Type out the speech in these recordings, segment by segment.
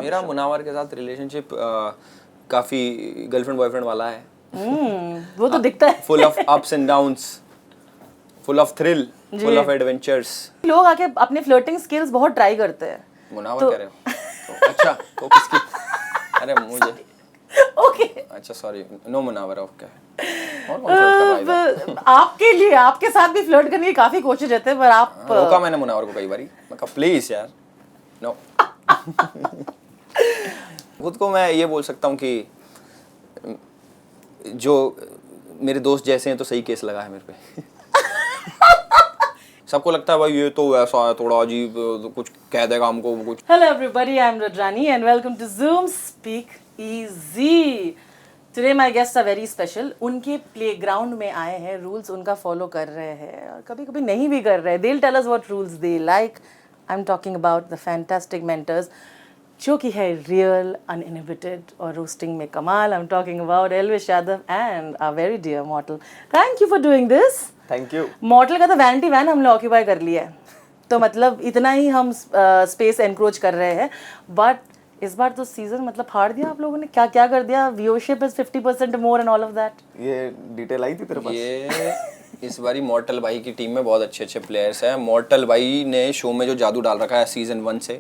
मेरा मुनावर के साथ रिलेशनशिप काफी गर्लफ्रेंड बॉयफ्रेंड वाला है। वो तो दिखता है। Full of ups and downs, full of thrill, full of adventures. लोग आके अपने फ्लर्टिंग स्किल्स बहुत ट्राई करते हैं। मुनावर कह रहे हो तो अच्छा तो किसकी? अरे मुझे ओके अच्छा सॉरी, नो मुनावर ओके। और कौन फ्लर्ट कर रहा है? आपके लिए आपके साथ भी फ्लर्ट करने की काफी कोशिश रहते हैं, पर आप रोका मैंने मुनावर को कई बारी, मैं कहा प्लीज यार नो। खुद को मैं ये बोल सकता हूँ कि जो मेरे दोस्त जैसे हैं तो सही केस लगा है मेरे पे। सबको लगता है भाई ये तो ऐसा है थोड़ा अजीब, कुछ कह देगा हमको कुछ। Hello everybody, I am Rajrani and welcome to Zoom Speak Easy। Today my guest are very special. उनके प्लेग्राउंड में आए हैं, रूल्स उनका फॉलो कर रहे हैं और कभी कभी नहीं भी कर रहे हैं। They'll tell us what rules they like. I'm talking about the fantastic mentors, जो कि है रियल, अनइनहिबिटेड और रोस्टिंग में कमाल। I'm talking about Elvish Yadav and our very dear Mortal. Thank you for doing this. Thank you. Model का तो vanity van हमने occupy कर लिया है, तो मतलब इतना ही हम स्पेस एनक्रोच कर रहे हैं। बट इस बार तो सीजन मतलब फाड़ दिया आप लोगों ने। क्या क्या कर दिया? Viewership is 50% more and all of that. ये डिटेल आई थी तेरे पास? ये इस बारी मॉर्टल भाई की टीम में बहुत अच्छे अच्छे प्लेयर्स हैं। मॉर्टल भाई ने शो में जो जादू डाल रखा है सीजन 1 से,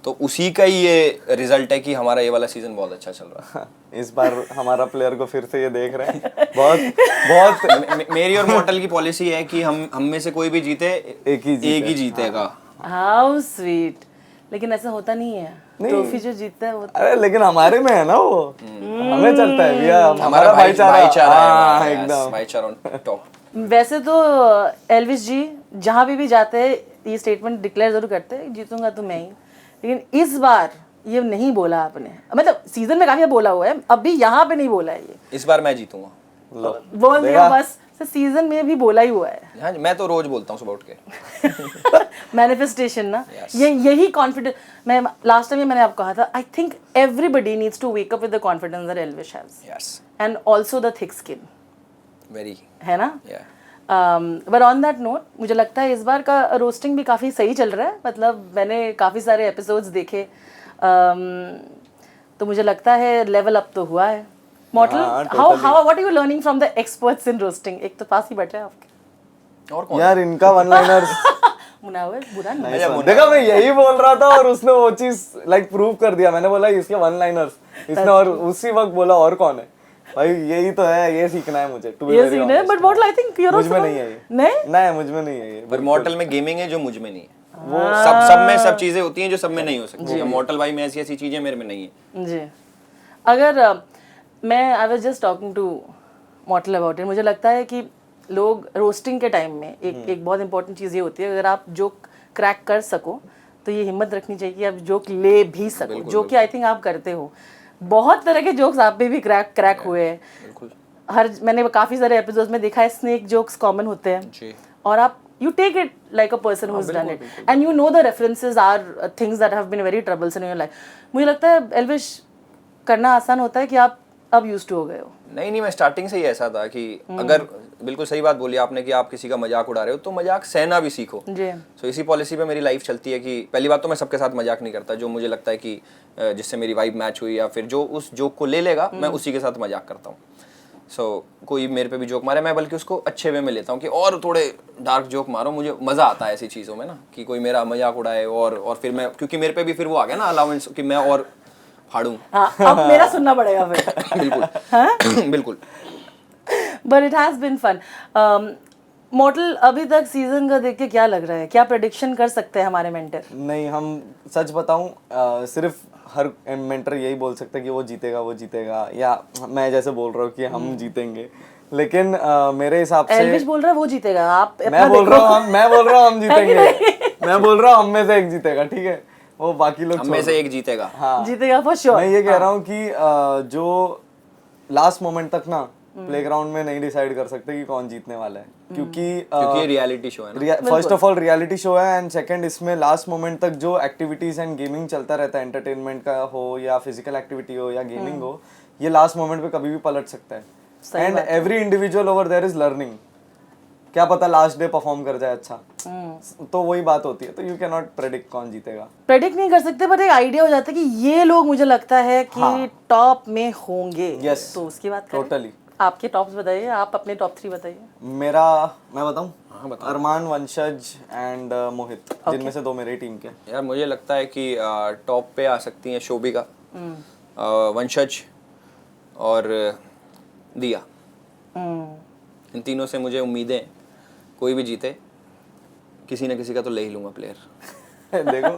तो उसी का ही ये रिजल्ट है कि हमारा ये वाला सीजन बहुत अच्छा चल रहा है। इस बार हमारा प्लेयर को फिर से ये देख रहे हैं। बहुत मेरी और मॉर्टल की पॉलिसी है कि हम में से कोई भी जीते एक ही जीतेगा। How sweet. लेकिन ऐसा होता नहीं है, ट्रॉफी जो जीतता है वो अरे लेकिन हमारे में है ना वो, हमें चलता है भैया, हमारा भाईचारा है एकदम भाईचारा ऑन टॉप। वैसे तो एल्विश जी जहाँ भी जाते हैं ये स्टेटमेंट डिक्लेयर जरूर करते हैं, जीतूंगा तो मैं ही। लेकिन इस बार ये नहीं बोला आपने, मतलब सीजन में काफी बोला हुआ है, अभी यहाँ पे नहीं बोला है ये। इस बार मैं जीतूंगा। बोल दिया बस। सीजन में भी बोला ही हुआ है। हाँ मैं तो रोज बोलता हूँ सुबह उठ के। मैनिफेस्टेशन ना, ये यही कॉन्फिडेंस। मैं लास्ट टाइम मैंने आपको कहा था, I think everybody needs to wake up with the confidence that Elvish has, yes and also the thick skin, very है ना। बट ऑन दैट नोट, मुझे लगता है इस बार का रोस्टिंग भी काफ़ी सही चल रहा है। मतलब मैंने काफ़ी सारे एपिसोड्स देखे, तो मुझे लगता है लेवल अप तो हुआ है। Model, how what are you learning from the experts in roasting? एक तो पास ही बैठे हैं आपके। और कौन यार इनका वन लाइनर्स मुनावर बुरा नहीं। देखा, मैं यही बोल रहा था और उसने वो चीज लाइक प्रूव कर दिया। मैंने बोला इसके वन लाइनर्स, इसने और उसी वक्त बोला और कौन है भाई, यही तो है, ये सीखना है मुझे। ये सीखना है, but model I think you are मुझ में नहीं है ये। नहीं मुझ में नहीं है ये। पर मॉर्टल में गेमिंग है जो मुझ में नहीं है। वो सब में सब चीजें होती हैं जो सब में नहीं हो सकती। मॉर्टल भाई में ऐसी ऐसी चीजें मेरे में नहीं है जी। अगर मैं I was just talking to model about it, मुझे लगता है कि लोग रोस्टिंग के टाइम में एक बहुत इंपॉर्टेंट चीज़ ये होती है, अगर आप जोक क्रैक कर सको तो ये हिम्मत रखनी चाहिए कि आप जोक ले भी सको, जो कि आई थिंक आप करते हो। बहुत तरह के जोक्स आप पे भी क्रैक हुए हैं। मैंने काफ़ी सारे एपिसोड्स में देखा है, स्नेक जोक्स कॉमन होते हैं और आप you take it like a person who's done it and you know the references are things that have been very troublesome in your life. मुझे लगता है एल्विश करना आसान होता है कि आप अब यूज्ड टू हो गए हो। नहीं मैं स्टार्टिंग से ही ऐसा था कि अगर बिल्कुल सही बात बोली आपने कि आप किसी का मजाक उड़ा रहे हो तो मजाक सहना भी सीखो जी। सो इसी पॉलिसी पे मेरी लाइफ चलती है कि पहली बात तो मैं सबके साथ मजाक नहीं करता। जो मुझे लगता है कि जिससे मेरी वाइब मैच हुई या फिर जो उस जोक को ले लेगा मैं उसी के साथ मजाक करता हूँ। कोई मेरे पे भी जोक मारे मैं बल्कि उसको अच्छे वे में लेता हूँ कि और थोड़े डार्क जोक मारो, मुझे मजा आता है ऐसी चीज़ों में ना, कि कोई मेरा मजाक उड़ाए और फिर मैं, क्योंकि मेरे पे भी फिर वो आ गया ना अलाउंस कि मैं और फाड़ूं। अब मेरा सुनना पड़ेगा फिर। बिल्कुल बिल्कुल। But it has been fun. Model, अभी तक सीजन का देख के क्या लग रहा है? क्या प्रेडिक्शन कर सकते हैं हमारे मेंटर? नहीं, हम सच बताऊं सिर्फ हर मेंटर यही बोल सकता है कि वो जीतेगा, या मैं जैसे बोल रहा हूँ कि हम जीतेंगे। लेकिन मेरे हिसाब से एल्विश बोल रहा है वो जीतेगा, आप मैं बोल रहा हूँ हम जीतेंगे। मैं बोल रहा हूँ हम में से एक जीतेगा, ठीक है, वो बाकी लोग हम में से एक जीतेगा। हाँ जीतेगा फॉर श्योर। मैं ये कह रहा हूँ कि जो लास्ट मोमेंट तक ना प्लेग्राउंड में नहीं डिसाइड कर सकते कि कौन जीतने वाला है, क्योंकि ये रियलिटी शो है ना। First of all reality show है, एंड सेकंड इसमें लास्ट मोमेंट तक जो एक्टिविटीज एंड गेमिंग चलता रहता है, एंटरटेनमेंट का हो या फिजिकल एक्टिविटी हो या गेमिंग हो, ये लास्ट मोमेंट पे कभी भी पलट सकता है। And every individual over there is learning, क्या पता लास्ट डे परफॉर्म कर जाए अच्छा। तो वही बात होती है, तो यू कैन नॉट प्रेडिक्ट कौन जीतेगा। प्रेडिक्ट नहीं कर सकते, बट एक आइडिया हो जाता है कि ये लोग मुझे लगता है कि टॉप में होंगे। Yes, तो उसकी बात करें। totally. आपके टॉप्स बताइए, आप अपने टॉप 3 बताइए। मैं बताऊं? अरमान, वंशज एंड मोहित, जिनमें से 2 मेरी टीम के। यार मुझे लगता है कि टॉप पे आ सकती हैं शोभिका, वंशज और दिया। इन तीनों से मुझे उम्मीदें हैं, कोई भी जीते किसी न किसी का तो ले ही लूंगा प्लेयर। देखो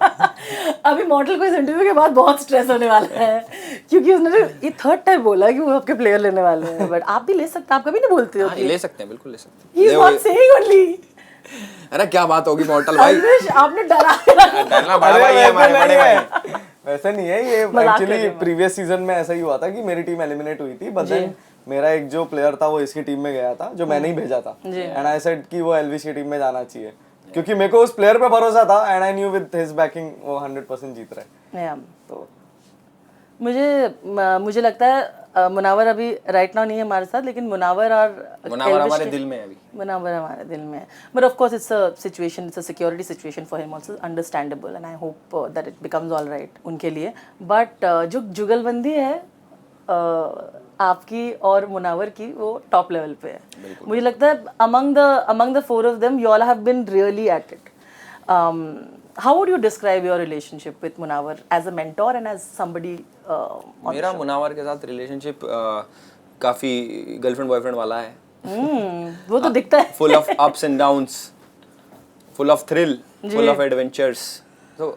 अभी मॉडल को इस इंटरव्यू के बाद बहुत स्ट्रेस होने वाला है, क्योंकि उसने ये 3rd टाइम बोला कि वो आपके प्लेयर लेने वाले हैं। बट आप भी ले सकते हैं, आप कभी नहीं बोलते हो। हाँ, ले सकते हैं, बिल्कुल ले सकते He is not saying only। अरे क्या बात होगी मॉडल भाई, अलविश, आपने डरा के रखा। डरना बड़ा भाई है, हमारे बड़े भाई। वैसा नहीं है, ये एक्चुअली प्रीवियस सीजन में ऐसा ही हुआ था कि मेरी टीम एलिमिनेट हुई थी, बट देन मेरा एक जो प्लेयर था वो इसकी टीम में गया था, जो मैंने ही भेजा था, एंड आई सेड कि वो एलविश की टीम में जाना चाहिए, क्योंकि मेरे को उस प्लेयर पे भरोसा था, and I knew with his banking वो 100% जीत रहा है। तो मुझे लगता है मुनावर अभी राइट नाउ नहीं है हमारे साथ, लेकिन मुनावर हमारे दिल में है अभी। मुनावर हमारे दिल में है, but of course it's a situation, it's a security situation for him also, understandable, and I hope that it becomes all right उनके लिए। बट जो जुगलबंदी है आपकी और मुनावर की, वो टॉप लेवल पे है। मुझे लगता है among the 4 of them you all have been really at it. How would you describe your relationship with Munawar as a mentor and as somebody मेरा मुनावर के साथ रिलेशनशिप काफी गर्लफ्रेंड बॉयफ्रेंड वाला है। वो तो दिखता है। Full of ups and downs, full of thrill, full of adventures. तो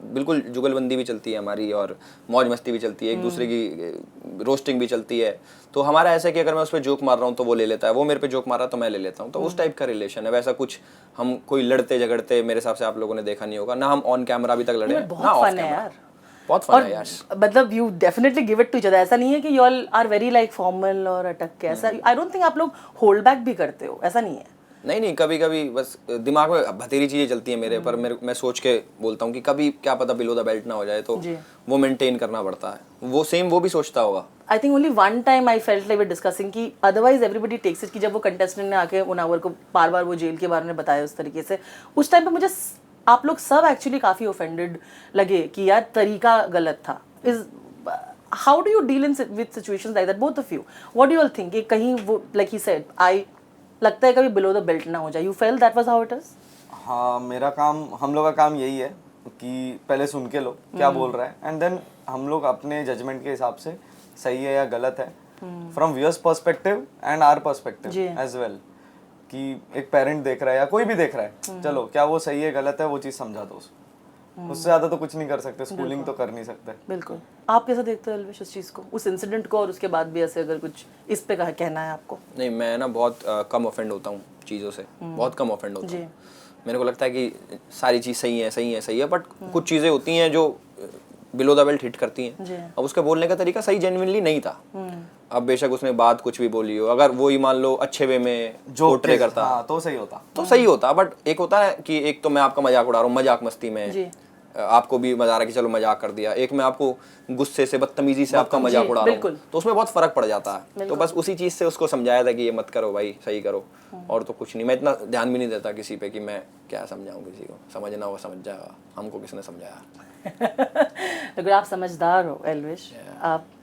बिल्कुल जुगलबंदी भी चलती है हमारी और मौज मस्ती भी चलती है, एक दूसरे की रोस्टिंग भी चलती है। तो हमारा ऐसा है कि अगर मैं उस पर जोक मार रहा हूँ तो वो ले लेता है, वो मेरे पे जोक मार रहा है तो मैं ले लेता हूँ। तो उस टाइप का रिलेशन है। वैसा कुछ हम कोई लड़ते झगड़ते मेरे हिसाब से आप लोगों ने देखा नहीं होगा, ना हम ऑन कैमरा अभी तक लड़े हैं, ना ऑफ कैमरा। बहुत फन है यार। मतलब you definitely give it to each other. ऐसा नहीं है कि you all are very like formal और अटक के, ऐसा आई डोंट थिंक आप लोग होल्ड बैक भी करते हो, ऐसा नहीं है। नहीं, कभी कभी बस दिमाग में बतेरी चीजें चलती हैं मेरे पर, मैं सोच के बोलता हूँ कि कभी क्या पता बिलो द बेल्ट ना हो जाए, तो वो मेंटेन करना पड़ता है। वो सेम वो भी सोचता होगा। I think only one time I felt like we discussing कि अदरवाइज एवरीबडी टेक्स इट, कि जब वो कंटेस्टेंट ने आके मुनावर को बार बार वो जेल के बारे में बताया उस तरीके से, उस टाइम पे मुझे आप लोग सब एक्चुअली काफी ऑफेंडेड लगे कि यार तरीका गलत था। Is how do you deal in with situations like that, both of you? What do you all think कि कहीं वो लाइक ही सेड आई लगता है कभी बिलो द बेल्ट ना हो जाए, you fail that was how it is? हाँ, मेरा काम, हम लोग का काम यही है कि पहले सुन के लो क्या बोल रहा है, एंड देन हम लोग अपने जजमेंट के हिसाब से सही है या गलत है, from viewers perspective and our perspective as well, कि एक पेरेंट देख रहा है या कोई भी देख रहा है, चलो क्या वो सही है गलत है वो चीज़ समझा दो उसको। उससे ज्यादा तो कुछ नहीं कर सकते, स्कूलिंग तो कर नहीं सकते। बिल्कुल। आप कैसे देखते हो अलविश इस चीज को, उस इंसिडेंट को, और उसके बाद भी ऐसे अगर कुछ इस पे कहना है आपको? नहीं, मैं ना बहुत कम ऑफेंड होता हूँ चीज़ों से, बहुत कम ऑफेंड होता हूँ। मेरे को लगता है कि सारी चीज़ सही है, बट कुछ चीज़ें होती हैं जो बिलो द बेल्ट हिट करती हैं। अब उसके बोलने का तरीका सही जेन्युइनली नहीं था। अब बेशक उसने बात कुछ भी बोली हो, अगर वो ही मान लो अच्छे वे में पोर्ट्रे करता, हाँ, तो सही होता। बट एक होता है कि एक तो मैं आपका मजाक उड़ा रहा हूँ, मजाक मस्ती में आपको भी मजा आ रहा है कि चलो मजाक कर दिया, एक मैं आपको गुस्से से बदतमीजी से आपका मजाक उड़ा रहा हूँ, तो उसमें बहुत फर्क पड़ जाता है। तो बस उसी चीज से उसको समझाया था कि ये मत करो भाई, सही करो, और तो कुछ नहीं। मैं इतना ध्यान भी नहीं देता किसी पे कि मैं क्या समझाऊं, किसी को समझना होगा समझ जाएगा, हमको किसने समझाया। Look, आप समझदार हो Elvish.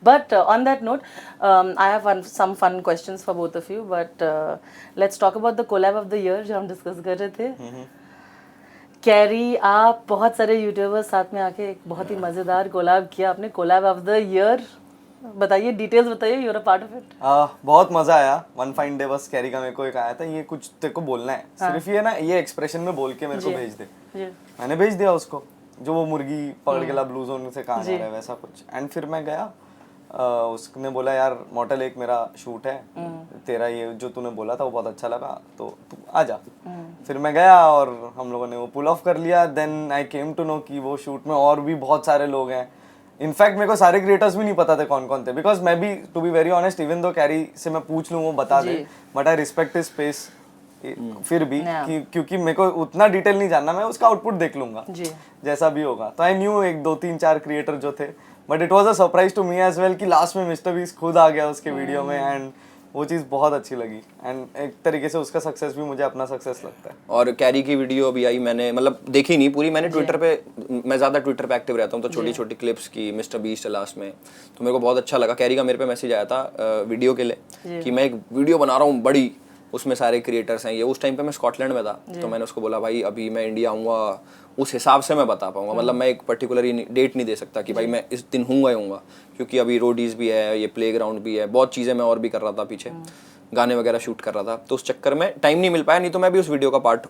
But on that note, I have some fun questions for both of you. But let's talk about the collab of the year जो हम डिस्कस कर रहे थे। कैरी, आप बहुत सारे यूट्यूबर्स साथ में आके एक बहुत ही मजेदार कोलैब किया आपने, कोलैब ऑफ द ईयर। बताइए, डिटेल्स बताइए, you are a part of it. बहुत मजा आया। वन फाइन डे बस कैरी का मेरे को एक आया था, ये कुछ तेरे को बोलना है, सिर्फ ये ना ये एक्सप्रेशन में बोल के मेरे को भेज दे। मैंने भेज दिया उसको, जो वो मुर्गी पकड़ के ला ब्लू जोन से कहा जा रहा है वैसा कुछ। एंड फिर मैं गया, उसने बोला यार मॉडल एक मेरा शूट है, तेरा ये जो तूने बोला था वो बहुत अच्छा लगा, तो तू आ जा। फिर मैं गया और हम लोगों ने वो पुल ऑफ कर लिया। Then I came to know कि वो शूट में और भी बहुत सारे लोग हैं। इनफैक्ट मेरे को सारे क्रिएटर्स भी नहीं पता थे कौन कौन थे, बिकॉज मैं भी to be very honest, even though कैरी से मैं पूछ लूँ वो बता दे, but I respect his space फिर भी, क्योंकि मेरे को उतना डिटेल नहीं जानना, मैं उसका आउटपुट देख लूंगा जैसा भी होगा। तो आई न्यू एक 2-3-4 क्रिएटर जो थे, but it was a surprise to me as well कि लास्ट में मिस्टर बीस्ट खुद आ गया उसके वीडियो में, एंड वो चीज़ बहुत अच्छी लगी एंड एक तरीके से उसका सक्सेस भी मुझे अपना सक्सेस लगता है। और कैरी की वीडियो अभी आई, मैंने मतलब देखी नहीं पूरी, मैंने ट्विटर पे, मैं ज़्यादा ट्विटर पे एक्टिव रहता हूँ तो छोटी छोटी क्लिप्स की मिस्टर बीस्ट लास्ट में, तो मेरे को बहुत अच्छा लगा। कैरी का मेरे पे मैसेज आया था वीडियो के लिए कि मैं एक वीडियो बना रहा हूँ बड़ी, उसमें सारे क्रिएटर्स हैं। ये उस टाइम पे मैं स्कॉटलैंड में था, तो मैंने उसको बोला भाई अभी मैं इंडिया आऊँगा उस हिसाब से मैं बता पाऊंगा, मतलब मैं एक पर्टिकुलर डेट नहीं दे सकता कि भाई मैं इस दिन हूँगा ही हूँगा, क्योंकि अभी रोडीज भी है, ये प्लेग्राउंड भी है, बहुत चीज़ें मैं और भी कर रहा था पीछे, गाने वगैरह शूट कर रहा था, तो उस चक्कर में टाइम नहीं मिल पाया। नहीं तो मैं भी उस वीडियो का पार्ट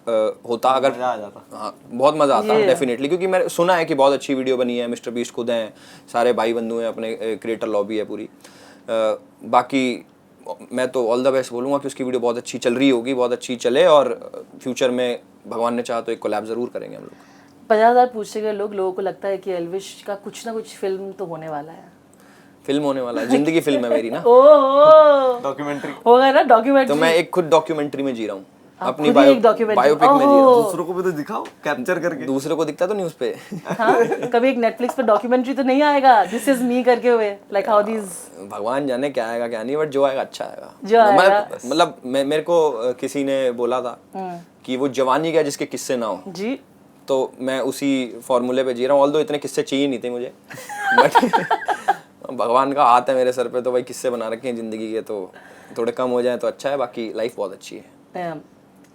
होता, अगर मजा आ जाता। हाँ बहुत मज़ा आता है डेफिनेटली, क्योंकि मैंने सुना है कि बहुत अच्छी वीडियो बनी है, मिस्टर बीस्ट खुद हैं, सारे भाई बंधु हैं, अपने क्रिएटर लॉबी है पूरी। बाकी मैं तो ऑल द बेस्ट बोलूँगा कि उसकी वीडियो बहुत अच्छी चल रही होगी, बहुत अच्छी चले, और फ्यूचर में भगवान ने चाहा तो एक कोलैब ज़रूर करेंगे हम लोग। 50,000 पूछते गए लोगों को लगता है कि एल्विश का कुछ ना कुछ फिल्म तो होने वाला है। फिल्म होने वाला है, जिंदगी फिल्म है मेरी ना। ओह डॉक्यूमेंट्री होगा ना डॉक्यूमेंट्री। तो मैं एक खुद डॉक्यूमेंट्री में जी रहा हूँ, अपनी खुद ही एक documentary। बायोपिक में जी रहा हूँ। दूसरों को भी तो दिखाओ, कैप्चर करके। दूसरों को दिखता तो न्यूज़ पे। हाँ कभी एक नेटफ्लिक्स पे डॉक्यूमेंट्री तो नहीं आएगा दिस इज मी करके हुए, लाइक हाउ दीज। भगवान जाने क्या आएगा क्या नहीं, बट जो आएगा अच्छा आएगा। जो आएगा। मतलब मेरे को किसी ने बोला था कि वो जवानी क्या जिसके किस्से ना हो जी, तो मैं उसी फॉर्मूले पे जी रहा हूँ। ऑल्दो इतने किस्से चाहिए नहीं थे मुझे, बट भगवान का हाथ है मेरे सर पे, तो भाई किस्से बना रखे हैं जिंदगी के, तो थोड़े कम हो जाए तो अच्छा है, बाकी लाइफ बहुत अच्छी है।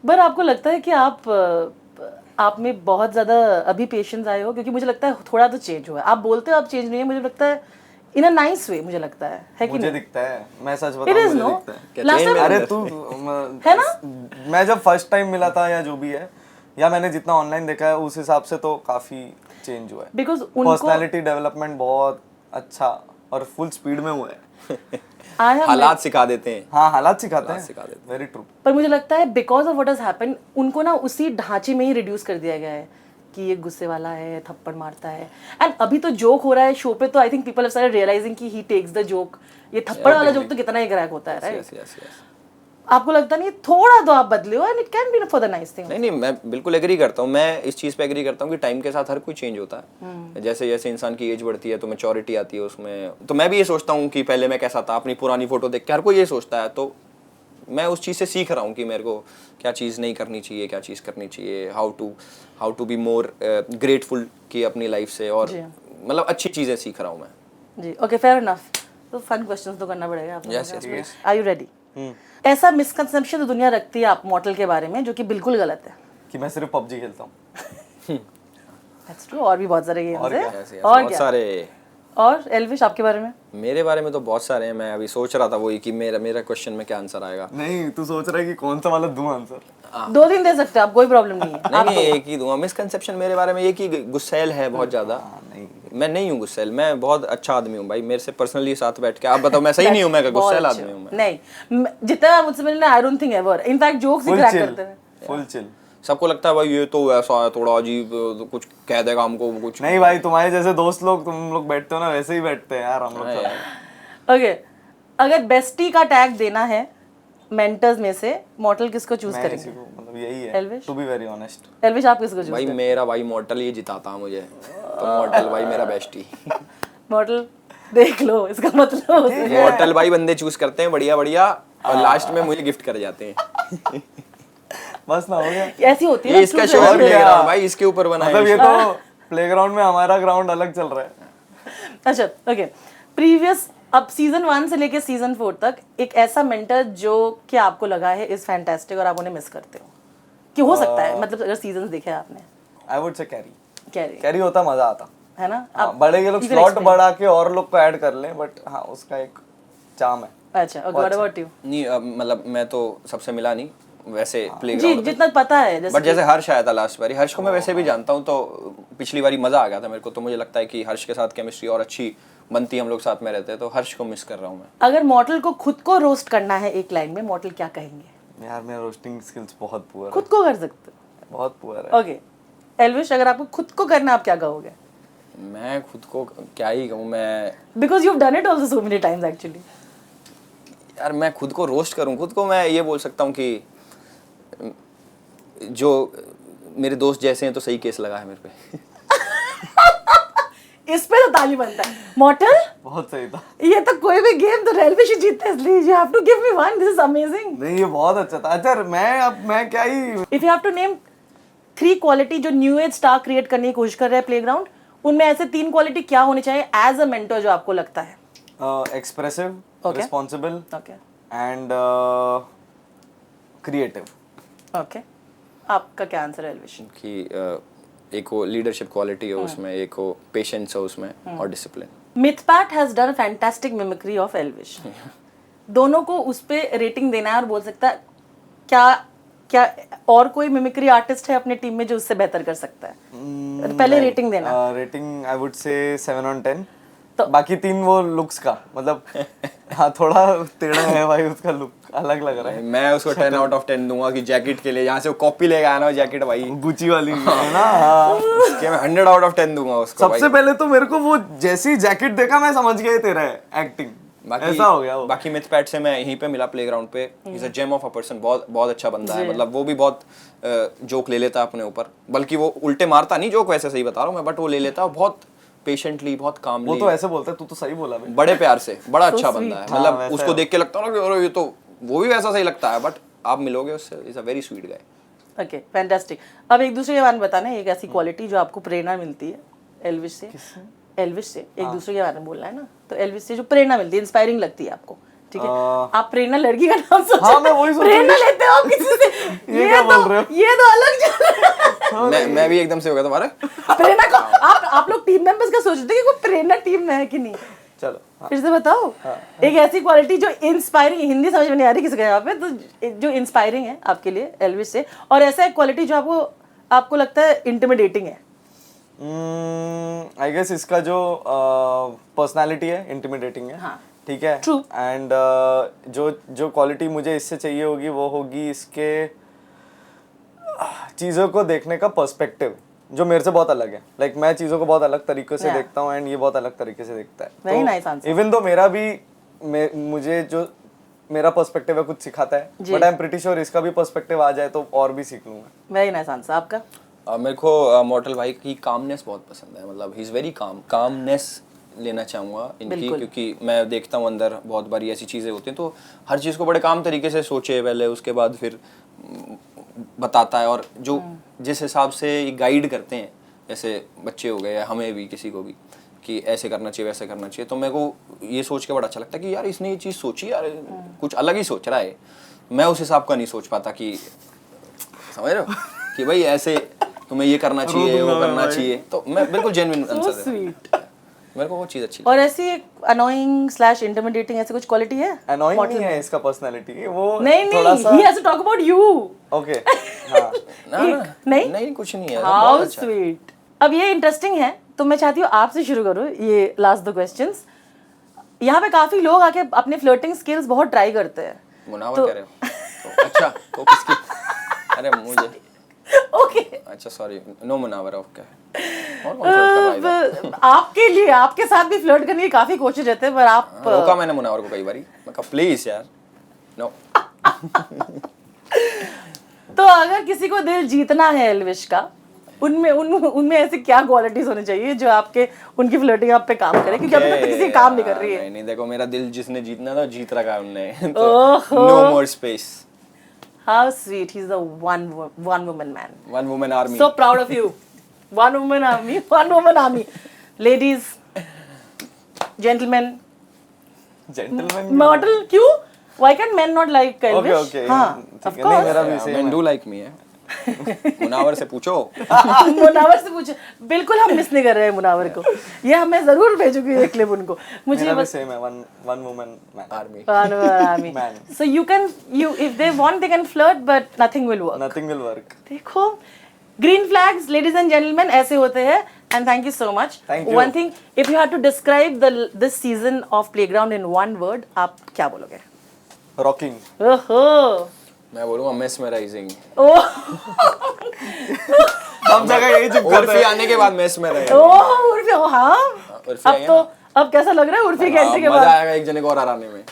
पर आपको लगता है कि आप में बहुत ज्यादा अभी पेशेंस आए हो? क्योंकि मुझे लगता है थोड़ा तो चेंज हुआ है। आप बोलते हो आप चेंज नहीं है, मुझे लगता है इन अ नाइस वे, मुझे लगता है कि मुझे नहीं? दिखता है, मैं सच It बताऊं is, मुझे no? दिखता है। Last time- अरे तू है ना? मैं जब फर्स्ट टाइम मिला था या जो भी है, या मैंने जितना ऑनलाइन देखा है उस हिसाब से तो काफी चेंज हुआ है। Because उनको पर्सनालिटी डेवलपमेंट बहुत अच्छा और फुल स्पीड में हुआ है। I have हालात सिखा देते हैं। हाँ, हालात सिखाते सिखा हैं, वेरी ट्रू। पर मुझे लगता है because of what has happened उनको ना उसी ढांचे में ही रिड्यूस कर दिया गया है कि ये गुस्से वाला है, थप्पड़ मारता है। एंड अभी तो जोक हो रहा है शो पे, तो I think people have started realising कि ही टेक्स द जोक। ये थप्पड़ वाला जोक तो कितना ही क्रैक होता है, राइट? Yes, yes, yes. आपको लगता नहीं थोड़ा तो आप बदले हो, and it can be for the nice thing. नहीं मैं बिल्कुल एग्री करता हूँ, मैं इस चीज़ पे एग्री करता हूँ कि टाइम के साथ हर कोई चेंज होता है। जैसे जैसे इंसान की एज बढ़ती है तो मैच्योरिटी आती है उसमें, तो मैं भी ये सोचता हूँ कि पहले मैं कैसा था, अपनी पुरानी फोटो देख के हर कोई ये सोचता है, तो मैं उस चीज़ से सीख रहा हूँ कि मेरे को क्या चीज़ नहीं करनी चाहिए, क्या चीज़ करनी चाहिए, how to be more grateful की अपनी लाइफ से, और मतलब अच्छी चीज़ें सीख रहा हूँ मैं। जी, ओके, फेयर इनफ। तो फन क्वेश्चंस तो करना पड़ेगा आपको। Yes, yes, please. Are you ready? ऐसा मिसकंसेप्शन तो दुनिया रखती है आप मॉडल के बारे में जो कि बिल्कुल गलत है। कि मैं सिर्फ पबजी खेलता हूँ। दैट्स ट्रू, और भी बहुत सारे गेम्स और हैं। क्या? Yes, yes, और बहुत क्या? सारे। और एल्विश आपके बारे में? मेरे बारे में तो बहुत सारे हैं, मैं अभी सोच रहा था वही कि मेरा क्वेश्चन में क्या आंसर आएगा। नहीं, तू सोच रहा है कि कौन सा वाला दूं आंसर? 2 दिन दे सकते हैं आप, कोई प्रॉब्लम नहीं है। नहीं एक ही दूंगा। मिसकंसेप्शन मेरे बारे में ये कि गुस्सैल है बहुत ज्यादा। नहीं, मैं नहीं हूँ गुस्सैल, मैं बहुत अच्छा आदमी हूँ भाई, मेरे से पर्सनली साथ बैठ के आप बताओ मैं सही नहीं हूँ, मैं गुस्सैल आदमी हूँ मैं। नहीं, जितना आप मुझसे मिलने, I don't think ever. In fact jokes he full crack chill, करते हैं। Full chill. सबको लगता है भाई ये तो ऐसा है, थोड़ा अजीब, कुछ कह देगा हमको कुछ। नहीं भाई, तुम्हारे जैसे दोस्त लोग, तुम लोग बैठते हो ना, वैसे ही बैठते हैं यार हम लोग सब। ओके, अगर बेस्टी का टैग देना है मेंटर्स में से, मॉडल किसको चूज मैं करेंगे? इसी को, मतलब यही है, Elvish? To be very honest. Elvish आप किसको चूज भाई करेंगे? मेरा भाई मॉडल ये जिताता मुझे, तो मॉडल भाई मेरा बेस्टी। मॉडल देख लो, इसका मतलब मॉडल भाई बंदे चूज करते हैं बढ़िया बढ़िया, और लास्ट में मुझे गिफ्ट कर जाते हैं। बस ना, हो गया। ऐसी होती है ये ना इसका true शो friendship। प्लेग्राउंड भाई, इसके ऊपर बनाया मतलब है। ये तो प्लेग्राउंड में हमारा ग्राउंड अलग चल रहा है। अच्छा, ओके। प्रीवियस, अब सीजन 1 से लेके सीजन 4 तक एक ऐसा मेंटर जो कि आपको लगा है इज फैंटास्टिक और आप उन्हें मिस करते हो, कि हो सकता है, मतलब अगर सीजन्स देखे आपने। I would say carry. Carry carry होता, मजा आता है ना? हाँ, बड़े के लोग स्लॉट बढ़ा के और लोग को ऐड कर लें, बट हाँ उसका एक चार्म है। अच्छा, ओके, व्हाट अबाउट यू? नहीं मतलब मैं तो सबसे मिला नहीं वैसे जी, प्लेग्राउंड, जितना पता है। बट जैसे हर्ष आया था लास्ट बारी, हर्ष को मैं वैसे भी जानता हूँ, तो पिछली बारी मजा आ गया था मेरे को, तो मुझे लगता है कि हर्ष के साथ केमिस्ट्री और अच्छी बनती, हम लोग साथ में रहते हैं, तो हर्ष को मिस कर रहा हूँ मैं। अगर मॉडल को खुद को रोस्ट करना है एक लाइन में, मॉडल क्या कहेंगे? यार मेरा रोस्टिंग स्किल्स बहुत पुअर है, खुद को कर सकते बहुत पुअर है। हो? ओके, एल्विश, अगर आपको खुद को करना, आप क्या कहोगे? मैं खुद को क्या ही कहूँ मैं, because you have done it also so many times actually. यार मैं खुद को रोस्ट करूँ, खुद को मैं ये बोल सकता हूँ कि जो मेरे दोस्त जैसे हैं तो सही केस लगा है मेरे पे। इस पे तो ताली बनता है। मॉर्टल बहुत सही था। ये तो कोई भी गेम तो रेलवे से जीतते हैं, इसलिए you have to give me one, this is amazing. नहीं ये बहुत अच्छा था। अच्छा मैं क्या ही if you have to name 3 quality जो न्यू एज स्टार क्रिएट करने की कोशिश कर रहे हैं प्लेग्राउंड, उनमें ऐसे 3 क्वालिटी क्या होनी चाहिए एज अ मेंटर जो आपको लगता है? Expressive, Okay. Responsible okay and creative. Okay, आपका क्या आंसर है एल्विश? कि एक हो लीडरशिप क्वालिटी हो उसमें, एक हो पेशेंस हो उसमें, और discipline. Mythpat has done fantastic mimicry of Elvish. दोनों को उस पे रेटिंग देना है और बोल सकता है क्या क्या और कोई मिमिक्री आर्टिस्ट है अपने टीम में जो उससे बेहतर कर सकता है? पहले रेटिंग देना। Rating I would say 7 on 10। तो बाकी 3 वो लुक्स का मतलब हाँ थोड़ा टेढ़ा है भाई, उसका लुक अलग लग रहा है। मैं उसको 10 out of 10 दूंगा कि जैकेट के लिए, यहाँ से वो कॉपी लेके आया ना जैकेट भाई, गुची वाली है ना। हाँ। उसके मैं 100 out of 10 दूंगा उसको सबसे पहले तो मेरे को वो जैसी जैकेट देखा मैं समझ गया तेरा है एक्टिंग, ऐसा हो गया वो। बाकी मिथपैट से मैं यहीं पे मिला प्लेग्राउंड पे, is a gem of a person, बहुत बहुत अच्छा बंदा है। मतलब वो भी बहुत जोक ले लेता अपने ऊपर, बल्कि वो उल्टे मारता नहीं जोक, वैसे सही बता रहा हूँ मैं, बट वो ले लेता बहुत पेशेंटली, बहुत कामली। वो तो ऐसे बोलता है, तू तो सही बोला भाई, बड़े प्यार से, बड़ा अच्छा बंदा है। हाँ, मतलब वैसा उसको देख के लगता है ना कि अरे ये तो, वो भी वैसा सही लगता है, बट आप मिलोगे उससे, is a very sweet guy. Okay fantastic. अब एक दूसरे के बारे में बताना, एक ऐसी क्वालिटी जो आपको प्रेरणा मिलती है एल्विश से। एल्विश से एक दूसरे के बारे में बोलना है ना, तो एल्विश से जो प्रेरणा मिलती है, इंस्पायरिंग लगती है आपको, ठीक है? आप प्रेरणा लड़की का नाम सोचो। हाँ, मैं वही सोच रही हूँ। प्रेरणा लेते हो आप किसी से? ये क्या बोल रहे हो? ये तो अलग चल रहा है। मैं भी एकदम से हो गया तुम्हारे। प्रेरणा को आप लोग टीम मेंबर्स का सोचते हैं कि कोई प्रेरणा टीम में है कि नहीं? चलो हाँ। फिर से बताओ। एक ऐसी क्वालिटी जो इंस्पायरिंग, हिंदी समझ में नहीं आ रही किसी का यहाँ पे, तो जो इंस्पायरिंग है आपके लिए एल्विश से, और ऐसा एक क्वालिटी जो आपको लगता है इंटिमिडेटिंग है। आई गेस इसका जो पर्सनालिटी है इंटिमिडेटिंग है। हाँ। ठीक है। True. एंड जो क्वालिटी मुझे इससे चाहिए होगी वो होगी इसके चीज़ों को देखने का पर्सपेक्टिव, जो मेरे से बहुत अलग है। लाइक मैं चीज़ों को बहुत अलग तरीके से Yeah. देखता हूँ एंड ये बहुत अलग तरीके से देखता है। Very nice answer. Even though मेरा भी मुझे जो मेरा पर्सपेक्टिव है कुछ सिखाता है, but I am pretty sure इसका भी पर्सपेक्टिव आ जाए तो और भी सीख लूंगा। Very nice answer. आपका? मेरे को मॉर्टल भाई की कामनेस बहुत पसंद है। मतलब he is very calm, calmness लेना चाहूँगा इनकी, क्योंकि मैं देखता हूँ अंदर बहुत बारी ऐसी चीज़ें होती हैं, तो हर चीज़ को बड़े काम तरीके से सोचे पहले, उसके बाद फिर बताता है, और जो जिस हिसाब से गाइड करते हैं, जैसे बच्चे हो गए या हमें भी, किसी को भी, कि ऐसे करना चाहिए वैसे करना चाहिए, तो मेरे को ये सोच के बड़ा अच्छा लगता है कि यार इसने ये चीज़ सोची, यार कुछ अलग ही सोच रहा है। मैं उस हिसाब का नहीं सोच पाता, कि समझ रहे हो कि भाई ऐसे तुम्हें ये करना चाहिए, वो करना चाहिए, तो मैं बिल्कुल जेन्युइन आंसर देता हूं। मेरे को वो चीज़ अच्छी। और ऐसी एक अनोइंग/इंटिमिडेटिंग ऐसी कुछ क्वालिटी है? अनोइंग नहीं है इसका पर्सनालिटी, वो नहीं थोड़ा सा he has to talk about you. Okay. हाँ नहीं कुछ नहीं है। How sweet. अब ये इंटरेस्टिंग है, तो मैं चाहती हूँ आपसे शुरू करूँ ये लास्ट 2 क्वेश्चंस। यहाँ पे काफी लोग आके अपने फ्लर्टिंग स्किल्स बहुत ट्राई करते हैं। मुनावर कह रहे हो? तो अच्छा, तो किसकी? अरे मुझे ओके अच्छा सॉरी, नो मुनावर। ओके, और कौन फ्लर्ट कर रहा है? आपके लिए, आपके साथ भी फ्लर्ट करने की काफी कोशिश रहते हैं, पर आप रोका मैंने मुनावर को कई बारी, मैं कहा प्लीज यार नो। तो अगर किसी को दिल जीतना है एल्विश का, उनमें ऐसी क्या क्वालिटीज होनी चाहिए जो आपके उनकी फ्लर्टिंग आप पे काम करे, क्योंकि अभी तक किसी काम नहीं कर रही है। नहीं देखो, मेरा दिल जिसने जीतना था जीत रखा है उनने, no more space. How sweet, he's a one woman man. One woman army. So proud of you. One woman army. Ladies, gentlemen. Model क्यों? Why can't men not like Elvish? Okay. हाँ, of course. नहीं मेरा भी same Men है। do like me है। मुनावर से पूछो। मुनावर से पूछो, बिल्कुल हम मिस नहीं कर रहे हैं मुनावर को। ये हमें जरूर भेजोगे ये क्लिप उनको। मुझे मेरा भी सेम है, one woman man army. army. Man. So if they want they can flirt but nothing will work. Nothing will work. देखो, green flags, ladies and gentlemen, ऐसे होते हैं. And thank you so much. Thank you. One thing, if you had to describe this season of Playground in one word, आप क्या बोलोगे? Rocking. ओहो, मैं बोलूँगा mesmerizing। ओह, सब जगह यही चिपका उर्फी आने के बाद mesmerizing। ओह, उर्फी, हाँ. उर्फी आई है ना? अब कैसा लग रहा है उर्फी के एंट्री के मजा बाद? आएगा एक जने को और हराने में।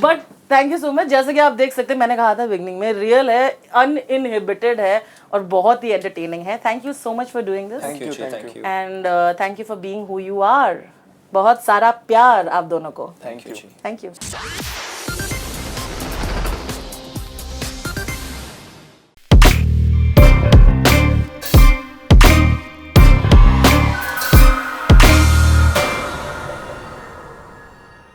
But thank you so much. जैसे कि आप देख सकते हैं, मैंने कहा था बिगनिंग में, रियल है, अनइनहिबिटेड है और बहुत ही एंटरटेनिंग है। Thank you so much for doing this thank you and thank you for being who you are. बहुत सारा प्यार आप दोनों को। Thank you. Thank you.